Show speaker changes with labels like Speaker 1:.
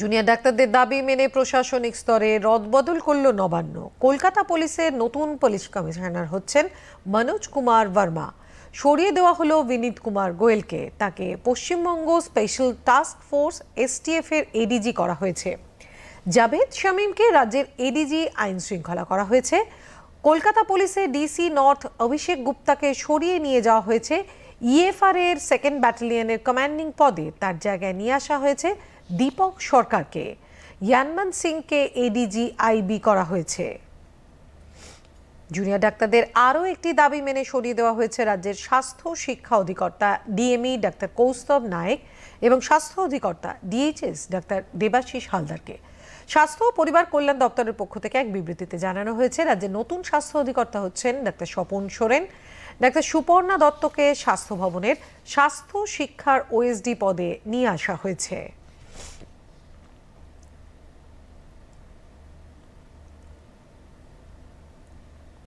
Speaker 1: Junior ডাক্তারদের দাবি মেনে প্রশাসনিক স্তরে রদবদল করল নবান্ন। কলকাতা পুলিশের নতুন পুলিশ কমিশনার হচ্ছেন মনোজ কুমার বর্মা। সরিয়ে দেওয়া হলো বিনীত কুমার গোয়েলকে। তাকে Paschimbanga special task force STF এর ADG করা হয়েছে। জাভেদ শামীমকে রাজ্যের ADG আইন শৃঙ্খলা করা হয়েছে। কলকাতা পুলিশের DC নর্থ অভিষেক গুপ্তাকে সরিয়ে নিয়ে যাওয়া হয়েছে EFR এর 2nd ব্যাটালিয়নের কমান্ডিং পদে। তার জায়গায় নিয়ে আসা হয়েছে দীপক সরকারকে। ইয়ানমান সিংকে ADG IB করা হয়েছে। জুনিয়র ডাক্তারদের আরও একটি দাবি মেনে সরিয়ে দেওয়া হয়েছে রাজ্যের স্বাস্থ্য শিক্ষা অধিকর্তা DME ডাক্তার কৌস্তব নায়েক এবং স্বাস্থ্য অধিকর্তা DHS ডাক্তার দেবাশিস হালদারকে। স্বাস্থ্য ও পরিবার কল্যাণ দপ্তরের পক্ষ থেকে এক বিবৃতিতে জানানো হয়েছে, রাজ্যের নতুন স্বাস্থ্য অধিকর্তা হচ্ছেন ডাক্তার স্বপন সোরেন। ডাক্তার সুপর্ণা দত্তকে স্বাস্থ্য ভবনের স্বাস্থ্য শিক্ষার OSD পদে নিয়ে আসা হয়েছে।